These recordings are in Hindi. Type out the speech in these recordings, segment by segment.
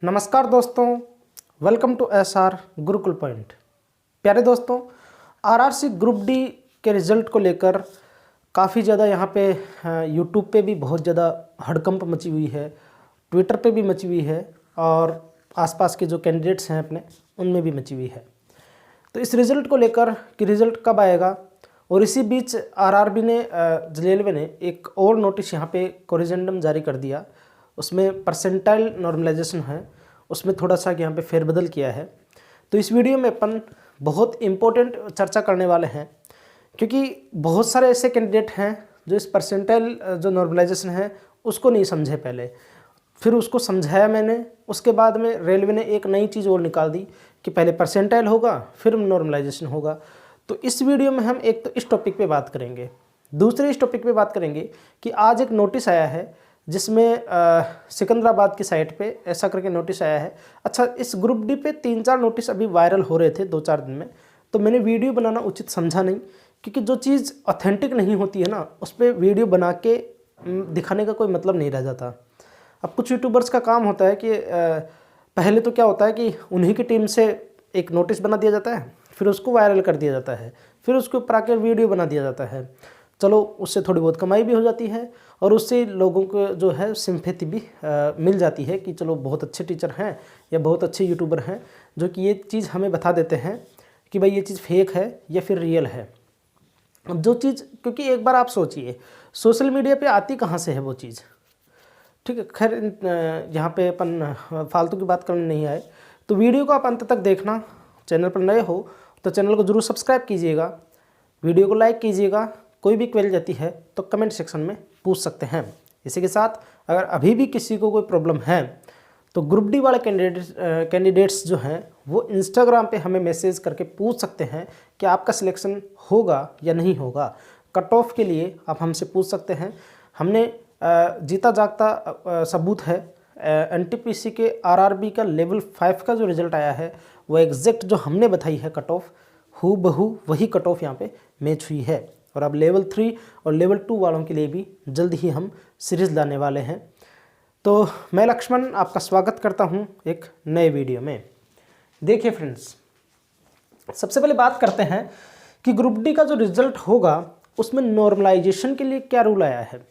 नमस्कार दोस्तों, welcome to SR Gurukul point. प्यारे दोस्तों, आरआरसी ग्रुप डी के रिज़ल्ट को लेकर काफ़ी ज़्यादा यहाँ पे यूट्यूब पे भी बहुत ज़्यादा हड़कंप मची हुई है, ट्विटर पे भी मची हुई है और आसपास के जो कैंडिडेट्स हैं अपने उनमें भी मची हुई है। तो इस रिज़ल्ट को लेकर कि रिज़ल्ट कब आएगा, और इसी बीच आरआरबी ने रेलवे ने एक और नोटिस यहाँ पे कोरिजेंडम जारी कर दिया। उसमें परसेंटाइल नॉर्मलाइजेशन है, उसमें थोड़ा सा यहाँ पे फेरबदल किया है। तो इस वीडियो में अपन बहुत इम्पोर्टेंट चर्चा करने वाले हैं, क्योंकि बहुत सारे ऐसे कैंडिडेट हैं जो इस परसेंटाइल जो नॉर्मलाइजेशन है उसको नहीं समझे पहले, फिर उसको समझाया मैंने। उसके बाद में रेलवे ने एक नई चीज़ और निकाल दी कि पहले परसेंटाइल होगा फिर नॉर्मलाइजेशन होगा। तो इस वीडियो में हम एक तो इस टॉपिक पे बात करेंगे, दूसरे इस टॉपिक पे बात करेंगे कि आज एक नोटिस आया है जिसमें सिकंदराबाद की साइट पे ऐसा करके नोटिस आया है। अच्छा, इस ग्रुप डी पे 3-4 नोटिस अभी वायरल हो रहे थे 2-4 दिन में, तो मैंने वीडियो बनाना उचित समझा नहीं, क्योंकि जो चीज़ ऑथेंटिक नहीं होती है ना, उस पर वीडियो बना के दिखाने का कोई मतलब नहीं रह जाता। अब कुछ यूट्यूबर्स का काम होता है कि पहले तो क्या होता है कि उन्हीं की टीम से एक नोटिस बना दिया जाता है, फिर उसको वायरल कर दिया जाता है, फिर उसके ऊपर आकर वीडियो बना दिया जाता है। चलो, उससे थोड़ी बहुत कमाई भी हो जाती है और उससे लोगों को जो है सिंपैथी भी मिल जाती है कि चलो बहुत अच्छे टीचर हैं या बहुत अच्छे यूट्यूबर हैं जो कि ये चीज़ हमें बता देते हैं कि भाई ये चीज़ फेक है या फिर रियल है। अब जो चीज़, क्योंकि एक बार आप सोचिए सोशल मीडिया पे आती कहाँ से है वो चीज़, ठीक है। खैर, यहाँ पे अपन फालतू की बात करने नहीं आए, तो वीडियो को आप अंत तक देखना। चैनल पर नए हो तो चैनल को ज़रूर सब्सक्राइब कीजिएगा, वीडियो को लाइक कीजिएगा। कोई भी क्वेरी जाती है तो कमेंट सेक्शन में पूछ सकते हैं। इसी के साथ अगर अभी भी किसी को कोई प्रॉब्लम है तो ग्रुप डी वाले कैंडिडेट्स जो हैं वो इंस्टाग्राम पे हमें मैसेज करके पूछ सकते हैं कि आपका सिलेक्शन होगा या नहीं होगा। कट ऑफ के लिए आप हमसे पूछ सकते हैं। हमने जीता जागता सबूत है, एनटीपीसी के आरआरबी का लेवल 5 का जो रिज़ल्ट आया है वो एग्जैक्ट जो हमने बताई है कट ऑफ, हूबहू वही कट ऑफ यहाँ पे मैच हुई है। और अब लेवल 3 और लेवल 2 वालों के लिए भी जल्द ही हम सीरीज़ लाने वाले हैं। तो मैं लक्ष्मण आपका स्वागत करता हूं एक नए वीडियो में। देखिए फ्रेंड्स, सबसे पहले बात करते हैं कि ग्रुप डी का जो रिज़ल्ट होगा उसमें नॉर्मलाइजेशन के लिए क्या रूल आया है।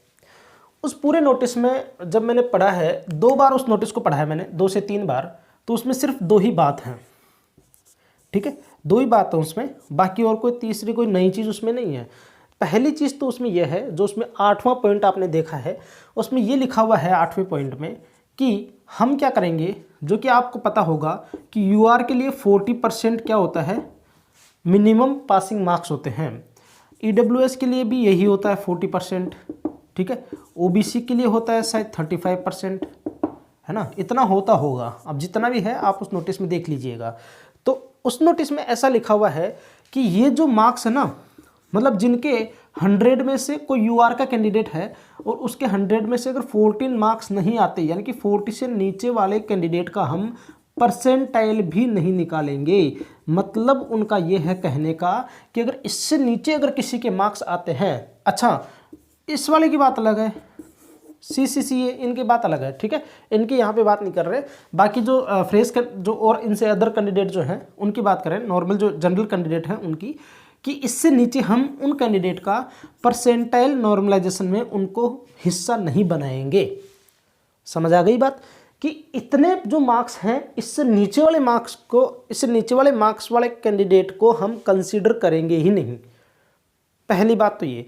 उस पूरे नोटिस में जब मैंने पढ़ा है, 2 बार उस नोटिस को पढ़ा है मैंने, 2 से 3 बार, तो उसमें सिर्फ 2 ही बात हैं, ठीक है। 2 ही बात है उसमें, बाकी और कोई तीसरी कोई नई चीज़ उसमें नहीं है। पहली चीज़ तो उसमें यह है, जो उसमें 8वां पॉइंट आपने देखा है, उसमें ये लिखा हुआ है 8वें पॉइंट में कि हम क्या करेंगे, जो कि आपको पता होगा कि यूआर के लिए 40% क्या होता है, मिनिमम पासिंग मार्क्स होते हैं। ईडब्ल्यूएस के लिए भी यही होता है 40%, ठीक है। ओबीसी के लिए होता है शायद 35%, है ना, इतना होता होगा। अब जितना भी है आप उस नोटिस में देख लीजिएगा। तो उस नोटिस में ऐसा लिखा हुआ है कि ये जो मार्क्स है ना, मतलब जिनके 100 में से कोई यूआर का कैंडिडेट है और उसके 100 में से अगर 14 मार्क्स नहीं आते, यानी कि 40 से नीचे वाले कैंडिडेट का हम परसेंटाइल भी नहीं निकालेंगे। मतलब उनका ये है कहने का कि अगर इससे नीचे अगर किसी के मार्क्स आते हैं, अच्छा इस वाले की बात अलग है, CCCA इनकी बात अलग है, ठीक है, इनकी यहाँ पे बात नहीं कर रहे। बाकी जो फ्रेश जो और इनसे अदर कैंडिडेट जो हैं उनकी बात करें, नॉर्मल जो जनरल कैंडिडेट हैं उनकी, कि इससे नीचे हम उन कैंडिडेट का परसेंटाइल नॉर्मलाइजेशन में उनको हिस्सा नहीं बनाएंगे। समझ आ गई बात, कि इतने जो मार्क्स हैं इससे नीचे वाले मार्क्स को, इससे नीचे वाले मार्क्स वाले कैंडिडेट को हम कंसीडर करेंगे ही नहीं। पहली बात तो ये।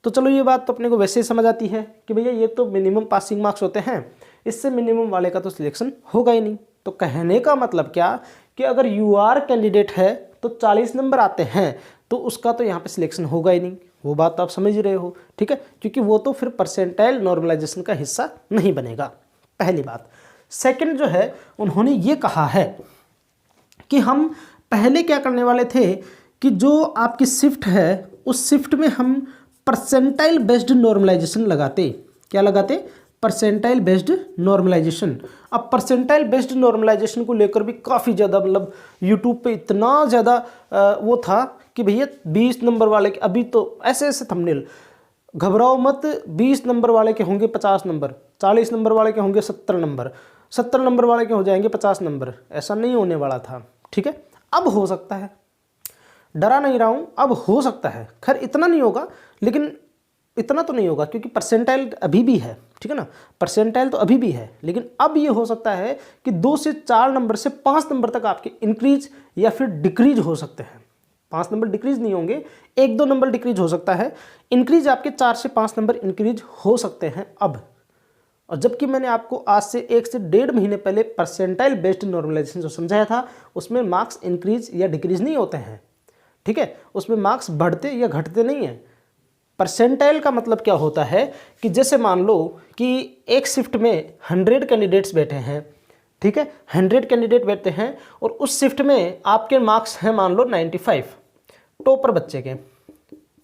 तो चलो, ये बात तो अपने को वैसे ही समझ आती है कि भैया ये तो मिनिमम पासिंग मार्क्स होते हैं, इससे मिनिमम वाले का तो सिलेक्शन होगा ही नहीं। तो कहने का मतलब क्या कि अगर यूआर कैंडिडेट है तो 40 नंबर आते हैं तो उसका तो यहाँ पे सिलेक्शन होगा ही नहीं। वो बात तो आप समझ ही रहे हो, ठीक है, क्योंकि वो तो फिर परसेंटाइल नॉर्मलाइजेशन का हिस्सा नहीं बनेगा। पहली बात। सेकंड जो है, उन्होंने ये कहा है कि हम पहले क्या करने वाले थे कि जो आपकी शिफ्ट है उस शिफ्ट में हम परसेंटाइल बेस्ड नॉर्मलाइजेशन लगाते। क्या लगाते? Percentile based normalisation. अब परसेंटाइल बेस्ड नॉर्मलाइजेशन को लेकर भी काफ़ी ज़्यादा, मतलब यूट्यूब पे इतना ज़्यादा वो था कि भैया 20 नंबर वाले के, अभी तो ऐसे ऐसे थंबनेल, घबराओ मत, 20 नंबर वाले के होंगे 50 नंबर, 40 नंबर वाले के होंगे 70 नंबर, 70 नंबर वाले के हो जाएंगे 50 नंबर, ऐसा नहीं होने वाला था। ठीक है, अब हो सकता है, डरा नहीं रहा हूँ, अब हो सकता है। खैर इतना नहीं होगा, लेकिन इतना तो नहीं होगा क्योंकि परसेंटाइल अभी भी है, ठीक है ना, परसेंटाइल तो अभी भी है। लेकिन अब ये हो सकता है कि 2 से 4 नंबर से 5 नंबर तक आपके इंक्रीज या फिर डिक्रीज हो सकते हैं। 5 नंबर डिक्रीज नहीं होंगे, 1-2 नंबर डिक्रीज हो सकता है, इंक्रीज आपके 4 से 5 नंबर इंक्रीज हो सकते हैं अब। और जबकि मैंने आपको आज से 1 से 1.5 महीने पहले परसेंटाइल बेस्ड नॉर्मलाइजेशन जो समझाया था, उसमें मार्क्स इंक्रीज या डिक्रीज नहीं होते हैं। ठीक है, उसमें मार्क्स बढ़ते या घटते नहीं हैं। परसेंटाइल का मतलब क्या होता है कि जैसे मान लो कि एक शिफ्ट में 100 कैंडिडेट्स बैठे हैं, ठीक है, 100 कैंडिडेट बैठते हैं और उस शिफ्ट में आपके मार्क्स हैं मान लो 95, टॉपर बच्चे के,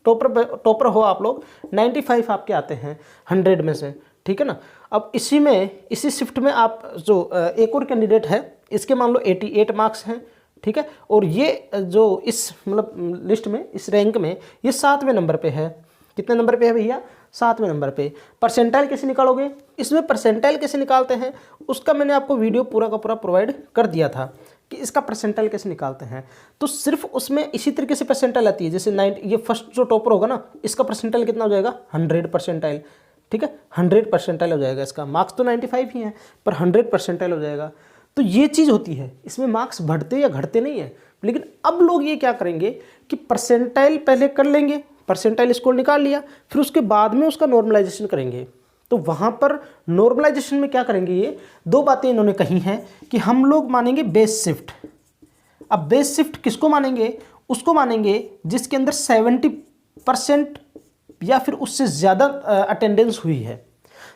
टॉपर हो आप लोग, 95 आपके आते हैं 100 में से, ठीक है ना। अब इसी शिफ्ट में आप जो एक और कैंडिडेट है, इसके मान लो 88 मार्क्स हैं, ठीक है, और ये जो इस मतलब लिस्ट में, इस रैंक में ये 7वें नंबर पे है। कितने नंबर पे है भैया? 7वें नंबर पे। परसेंटाइल कैसे निकालोगे? इसमें परसेंटाइल कैसे निकालते हैं उसका मैंने आपको वीडियो पूरा का पूरा प्रोवाइड कर दिया था कि इसका परसेंटाइल कैसे निकालते हैं। तो सिर्फ उसमें इसी तरीके से परसेंटाइल आती है, जैसे 90, ये फर्स्ट जो टॉपर होगा ना, इसका परसेंटाइल कितना हो जाएगा? 100 परसेंटाइल, ठीक है, 100 परसेंटाइल हो जाएगा। इसका मार्क्स तो 95 ही है पर 100 परसेंटाइल हो जाएगा। तो ये चीज़ होती है, इसमें मार्क्स बढ़ते या घटते नहीं है। लेकिन अब लोग ये क्या करेंगे कि परसेंटाइल पहले कर लेंगे, परसेंटाइल स्कोर निकाल लिया, फिर उसके बाद में उसका नॉर्मलाइजेशन करेंगे। तो वहाँ पर नॉर्मलाइजेशन में क्या करेंगे, ये 2 बातें इन्होंने कही हैं कि हम लोग मानेंगे बेस शिफ्ट। अब बेस शिफ्ट किसको मानेंगे? उसको मानेंगे जिसके अंदर 70% या फिर उससे ज़्यादा अटेंडेंस हुई है,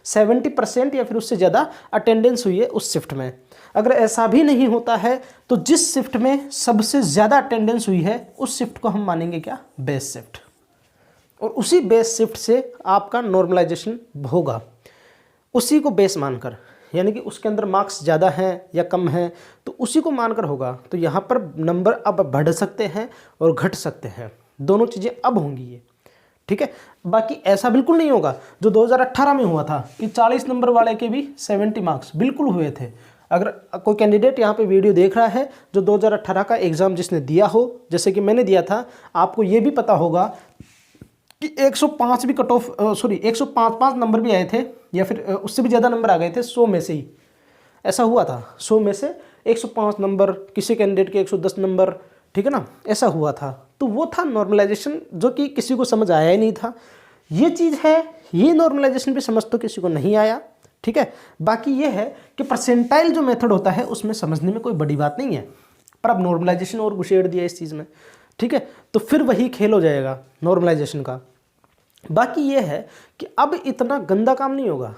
70% या फिर उससे ज़्यादा अटेंडेंस हुई है उस शिफ्ट में। अगर ऐसा भी नहीं होता है तो जिस शिफ्ट में सबसे ज़्यादा अटेंडेंस हुई है उस शिफ्ट को हम मानेंगे क्या? Base shift. और उसी बेस शिफ्ट से आपका नॉर्मलाइजेशन होगा, उसी को बेस मानकर, यानी कि उसके अंदर मार्क्स ज़्यादा हैं या कम हैं तो उसी को मानकर होगा। तो यहाँ पर नंबर अब बढ़ सकते हैं और घट सकते हैं, दोनों चीज़ें अब होंगी ये, ठीक है। बाकी ऐसा बिल्कुल नहीं होगा जो 2018 में हुआ था कि 40 नंबर वाले के भी 70 मार्क्स बिल्कुल हुए थे। अगर कोई कैंडिडेट यहाँ पे वीडियो देख रहा है जो 2018 का एग्ज़ाम जिसने दिया हो, जैसे कि मैंने दिया था, आपको ये भी पता होगा कि 105 भी कट ऑफ 105 नंबर भी आए थे या फिर उससे भी ज़्यादा नंबर आ गए थे 100 में से ही। ऐसा हुआ था, 100 में से 105 नंबर, किसी कैंडिडेट के 110 नंबर, ठीक है ना, ऐसा हुआ था। तो वो था नॉर्मलाइजेशन जो कि किसी को समझ आया ही नहीं था। ये चीज़ है, ये नॉर्मलाइजेशन भी समझ तो किसी को नहीं आया, ठीक है। बाकी ये है कि परसेंटाइल जो मेथड होता है उसमें समझने में कोई बड़ी बात नहीं है, पर अब नॉर्मलाइजेशन और घुसेड़ दिया इस चीज़ में, ठीक है, तो फिर वही खेल हो जाएगा नॉर्मलाइजेशन का। बाकी ये है कि अब इतना गंदा काम नहीं होगा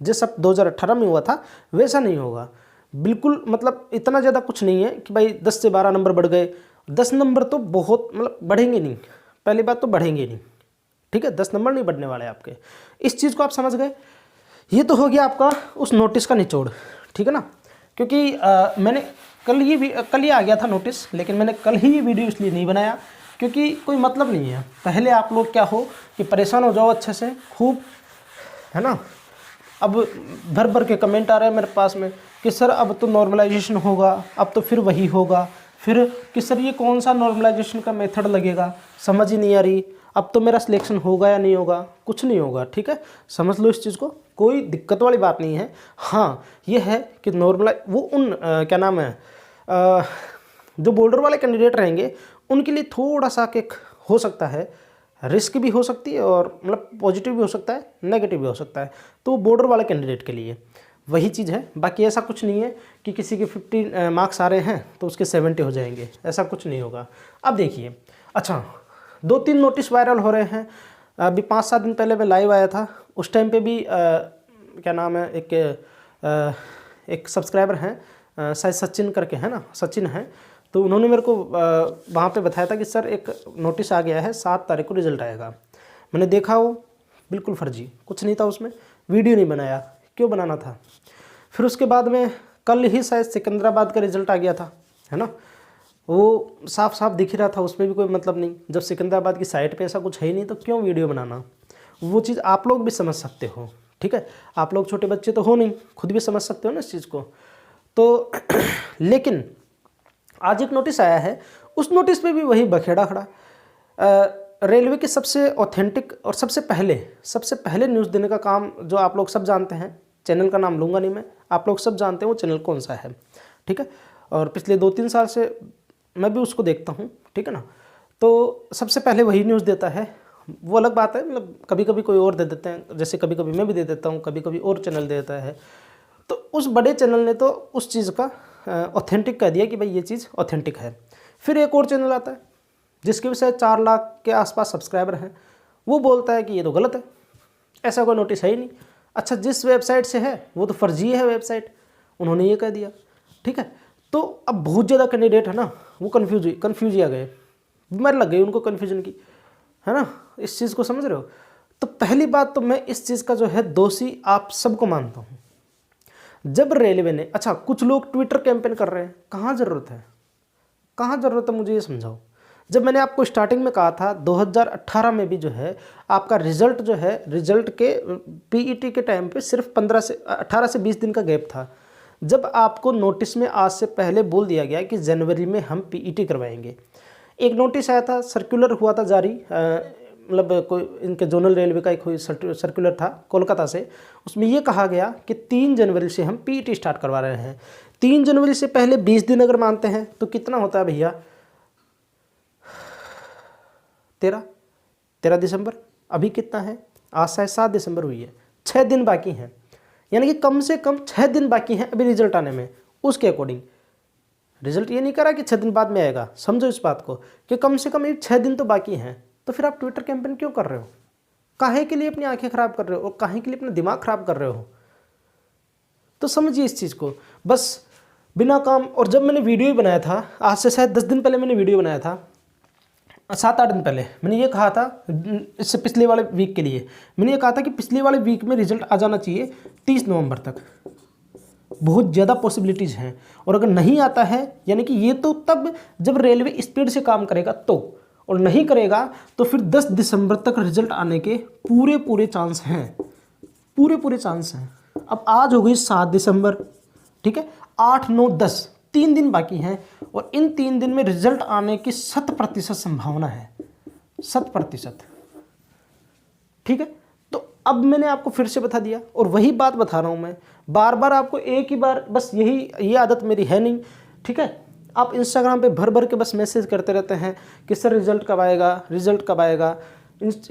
जैसा 2018 में हुआ था, वैसा नहीं होगा बिल्कुल। मतलब इतना ज़्यादा कुछ नहीं है कि भाई 10 से 12 नंबर बढ़ गए। 10 नंबर तो बहुत मतलब बढ़ेंगे नहीं, पहली बात तो बढ़ेंगे नहीं, ठीक है, 10 नंबर नहीं बढ़ने वाले आपके। इस चीज़ को आप समझ गए। ये तो हो गया आपका उस नोटिस का निचोड़, ठीक है ना। क्योंकि मैंने कल ही आ गया था नोटिस, लेकिन मैंने कल ही ये वीडियो इसलिए नहीं बनाया क्योंकि कोई मतलब नहीं है। पहले आप लोग क्या हो कि परेशान हो जाओ अच्छे से खूब, है ना। अब भर भर के कमेंट आ रहे हैं मेरे पास में कि सर अब तो नॉर्मलाइजेशन होगा, अब तो फिर वही होगा, फिर कि सर ये कौन सा नॉर्मलाइजेशन का मेथड लगेगा, समझ ही नहीं आ रही, अब तो मेरा सिलेक्शन होगा या नहीं होगा। कुछ नहीं होगा, ठीक है, समझ लो इस चीज़ को, कोई दिक्कत वाली बात नहीं है। हाँ ये है कि वो उन क्या नाम है जो बॉर्डर वाले कैंडिडेट रहेंगे उनके लिए थोड़ा सा केक हो सकता है, रिस्क भी हो सकती है और मतलब पॉजिटिव भी हो सकता है, नेगेटिव भी हो सकता है। तो बॉर्डर वाले कैंडिडेट के लिए वही चीज़ है। बाकी ऐसा कुछ नहीं है कि किसी के 50 मार्क्स आ रहे हैं तो उसके 70 हो जाएंगे, ऐसा कुछ नहीं होगा। अब देखिए, अच्छा 2-3 नोटिस वायरल हो रहे हैं। अभी 5-7 दिन पहले मैं लाइव आया था, उस टाइम पे भी क्या नाम है, एक सब्सक्राइबर हैं शायद सचिन करके, है ना, सचिन है, तो उन्होंने मेरे को वहाँ पे बताया था कि सर एक नोटिस आ गया है, 7 तारीख को रिजल्ट आएगा। मैंने देखा वो बिल्कुल फर्जी, कुछ नहीं था उसमें, वीडियो नहीं बनाया, क्यों बनाना था। फिर उसके बाद में कल ही शायद सिकंदराबाद का रिजल्ट आ गया था, है ना, वो साफ साफ दिख ही रहा था, उसमें भी कोई मतलब नहीं। जब सिकंदराबाद की साइट पे ऐसा कुछ है ही नहीं तो क्यों वीडियो बनाना। वो चीज़ आप लोग भी समझ सकते हो, ठीक है, आप लोग छोटे बच्चे तो हो नहीं, खुद भी समझ सकते हो ना इस चीज़ को तो लेकिन आज एक नोटिस आया है, उस नोटिस पे भी वही बखेड़ा खड़ा। रेलवे के सबसे ऑथेंटिक और सबसे पहले न्यूज़ देने का काम जो आप लोग सब जानते हैं, चैनल का नाम लूँगा नहीं मैं, आप लोग सब जानते हैं वो चैनल कौन सा है, ठीक है। और पिछले 2-3 साल से मैं भी उसको देखता हूँ, ठीक है ना। तो सबसे पहले वही न्यूज़ देता है, वो अलग बात है, मतलब कभी कभी कोई और दे देते हैं, जैसे कभी कभी मैं भी दे देता हूँ, कभी कभी और चैनल दे देता है। तो उस बड़े चैनल ने तो उस चीज़ का ऑथेंटिक कह दिया कि भाई ये चीज़ ऑथेंटिक है। फिर एक और चैनल आता है जिसके भी शायद 4 लाख के आसपास सब्सक्राइबर हैं, वो बोलता है कि ये तो गलत है, ऐसा कोई नोटिस है ही नहीं। अच्छा, जिस वेबसाइट से है वो तो फर्जी है वेबसाइट, उन्होंने ये कह दिया, ठीक है। तो अब बहुत ज़्यादा कैंडिडेट है ना, वो कन्फ्यूज आ गए, बीमारी लग गई उनको कन्फ्यूजन की, है ना। इस चीज़ को समझ रहे हो। तो पहली बात तो मैं इस चीज़ का जो है दोषी आप सबको मानता हूँ। जब रेलवे ने, अच्छा कुछ लोग ट्विटर कैंपेन कर रहे हैं, कहाँ ज़रूरत है मुझे ये समझाओ। जब मैंने आपको स्टार्टिंग में कहा था 2018 में भी जो है आपका रिजल्ट जो है, रिजल्ट के पीईटी के टाइम पे सिर्फ 18 से 20 दिन का गैप था, जब आपको नोटिस में आज से पहले बोल दिया गया कि जनवरी में हम पीईटी करवाएंगे। एक नोटिस आया था, सर्कुलर हुआ था जारी, मतलब कोई इनके जोनल रेलवे का एक कोई सर्कुलर था कोलकाता से, उसमें ये कहा गया कि 3 जनवरी से हम पीईटी स्टार्ट करवा रहे हैं। 3 जनवरी से पहले 20 दिन अगर मानते हैं तो कितना होता है भैया, 13 दिसंबर। अभी कितना है, आज शायद 7 दिसंबर हुई है, 6 दिन बाकी हैं, यानी कि कम से कम 6 दिन बाकी हैं अभी रिजल्ट आने में। उसके अकॉर्डिंग रिजल्ट ये नहीं करा कि 6 दिन बाद में आएगा, समझो इस बात को कि कम से कम 6 दिन तो बाकी हैं। तो फिर आप ट्विटर कैंपेन क्यों कर रहे हो, काहे के लिए अपनी आंखें खराब कर रहे हो और काहे के लिए अपना दिमाग खराब कर रहे हो। तो समझिए इस चीज़ को, बस बिना काम। और जब मैंने वीडियो ही बनाया था, आज से शायद 10 दिन पहले मैंने वीडियो बनाया था, 7-8 दिन पहले मैंने ये कहा था, इससे पिछले वाले वीक के लिए मैंने ये कहा था कि पिछले वाले वीक में रिजल्ट आ जाना चाहिए 30 नवंबर तक, बहुत ज़्यादा पॉसिबिलिटीज़ हैं। और अगर नहीं आता है, यानी कि ये तो तब जब रेलवे स्पीड से काम करेगा तो, और नहीं करेगा तो फिर 10 दिसंबर तक रिजल्ट आने के पूरे चांस हैं, पूरे चांस हैं। अब आज हो गई 7 दिसंबर, ठीक है, 8, 9, 10, 3 दिन बाकी हैं, और इन 3 दिन में रिजल्ट आने की 100% संभावना है, 100%, ठीक है। तो अब मैंने आपको फिर से बता दिया, और वही बात बता रहा हूँ मैं बार बार आपको, एक ही बार बस, ये आदत मेरी है नहीं, ठीक है। आप इंस्टाग्राम पे भर भर के बस मैसेज करते रहते हैं कि सर रिजल्ट कब आएगा,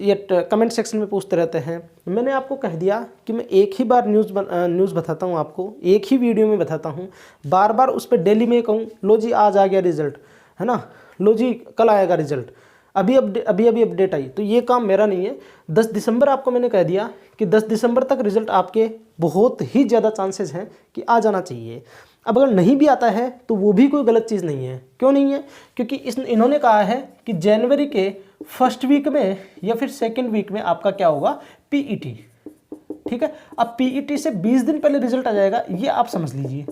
ये कमेंट सेक्शन में पूछते रहते हैं। मैंने आपको कह दिया कि मैं एक ही बार न्यूज़ बताता हूँ आपको, एक ही वीडियो में बताता हूँ, बार बार उस पर डेली में कहूँ लो जी आज आ गया रिजल्ट, है ना, लो जी कल आएगा रिजल्ट, अभी अपडेट आई। तो ये काम मेरा नहीं है। 10 दिसंबर आपको मैंने कह दिया कि 10 दिसंबर तक रिजल्ट आपके बहुत ही ज़्यादा चांसेस हैं कि आ जाना चाहिए। अब अगर नहीं भी आता है तो वो भी कोई गलत चीज़ नहीं है। क्यों नहीं है? क्योंकि इन्होंने कहा है कि जनवरी के फर्स्ट वीक में या फिर सेकेंड वीक में आपका क्या होगा, पीईटी, ठीक है। अब पीईटी से 20 दिन पहले रिजल्ट आ जाएगा, ये आप समझ लीजिए।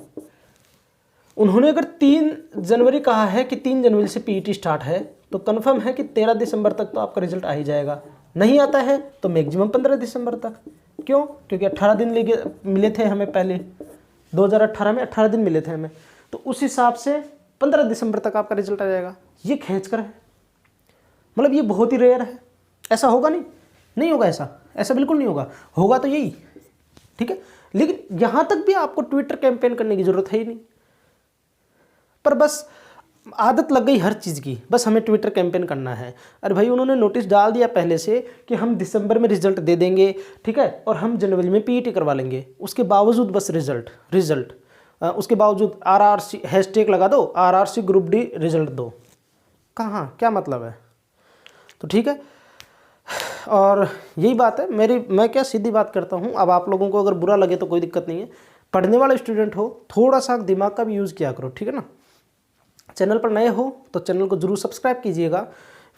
उन्होंने अगर 3 जनवरी कहा है कि 3 जनवरी से पीईटी स्टार्ट है, तो कन्फर्म है कि 13 दिसंबर तक तो आपका रिजल्ट आ ही जाएगा। नहीं आता है तो मैक्सिमम 15 दिसंबर तक। क्यों? क्योंकि 18 दिन मिले थे हमें पहले, 2018 में 18 दिन मिले थे हमें, तो उस हिसाब से 15 दिसंबर तक आपका रिजल्ट आ जाएगा। ये खींच कर है, मतलब ये बहुत ही रेयर है। ऐसा होगा नहीं होगा, ऐसा बिल्कुल नहीं होगा। होगा तो यही, ठीक है। लेकिन यहाँ तक भी आपको ट्विटर कैंपेन करने की ज़रूरत है ही नहीं, पर बस आदत लग गई हर चीज़ की, बस हमें ट्विटर कैंपेन करना है। अरे भाई, उन्होंने नोटिस डाल दिया पहले से कि हम दिसंबर में रिजल्ट दे देंगे, ठीक है, और हम जनवरी में पीईटी करवा लेंगे। उसके बावजूद बस रिजल्ट उसके बावजूद आरआरसी हैशटैग लगा दो, आरआरसी ग्रुप डी रिजल्ट दो। कहाँ, क्या मतलब है? तो ठीक है, और यही बात है मेरी। मैं क्या सीधी बात करता हूँ। अब आप लोगों को अगर बुरा लगे तो कोई दिक्कत नहीं है, पढ़ने वाले स्टूडेंट हो, थोड़ा सा दिमाग का भी यूज़ किया करो, ठीक है ना। चैनल पर नए हो तो चैनल को जरूर सब्सक्राइब कीजिएगा,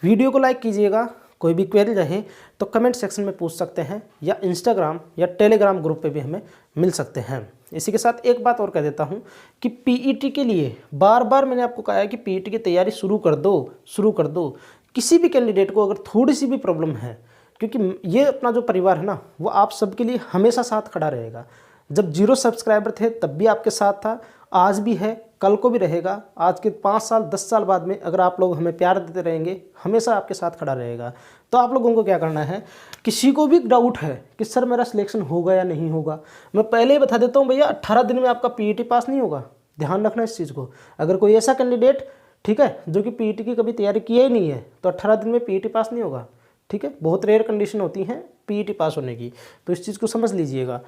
वीडियो को लाइक कीजिएगा। कोई भी क्वेरी रहे तो कमेंट सेक्शन में पूछ सकते हैं, या इंस्टाग्राम या टेलीग्राम ग्रुप पे भी हमें मिल सकते हैं। इसी के साथ एक बात और कह देता हूँ कि पीईटी के लिए बार बार मैंने आपको कहा है कि पीईटी की तैयारी शुरू कर दो। किसी भी कैंडिडेट को अगर थोड़ी सी भी प्रॉब्लम है, क्योंकि ये अपना जो परिवार है ना, वो आप सबके लिए हमेशा साथ खड़ा रहेगा। जब 0 सब्सक्राइबर थे तब भी आपके साथ था, आज भी है, कल को भी रहेगा। आज के 5 साल 10 साल बाद में अगर आप लोग हमें प्यार देते रहेंगे, हमेशा आपके साथ खड़ा रहेगा। तो आप लोगों को क्या करना है, किसी को भी डाउट है कि सर मेरा सिलेक्शन होगा या नहीं होगा, मैं पहले ही बता देता हूँ भैया, 18 दिन में आपका पीईटी पास नहीं होगा। ध्यान रखना इस चीज़ को। अगर कोई ऐसा कैंडिडेट, ठीक है, जो कि पीईटी की कभी तैयारी किया ही नहीं है, तो 18 दिन में पीईटी पास नहीं होगा। ठीक है, बहुत रेयर कंडीशन होती हैं पीईटी पास होने की, तो इस चीज़ को समझ लीजिएगा।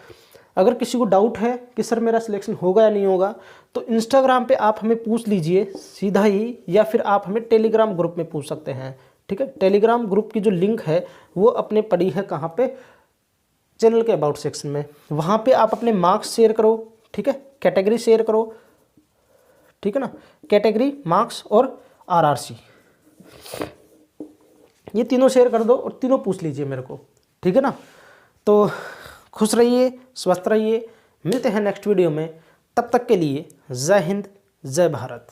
अगर किसी को डाउट है कि सर मेरा सिलेक्शन होगा या नहीं होगा, तो इंस्टाग्राम पे आप हमें पूछ लीजिए सीधा ही, या फिर आप हमें टेलीग्राम ग्रुप में पूछ सकते हैं। ठीक है, टेलीग्राम ग्रुप की जो लिंक है वो अपने पड़ी है कहाँ पे, चैनल के अबाउट सेक्शन में। वहाँ पे आप अपने मार्क्स शेयर करो, ठीक है, कैटेगरी शेयर करो, ठीक है ना, कैटेगरी, मार्क्स और आरआरसी, ये तीनों शेयर कर दो और तीनों पूछ लीजिए मेरे को, ठीक है ना। तो खुश रहिए, स्वस्थ रहिए, मिलते हैं नेक्स्ट वीडियो में। तब तक के लिए जय हिंद, जय भारत।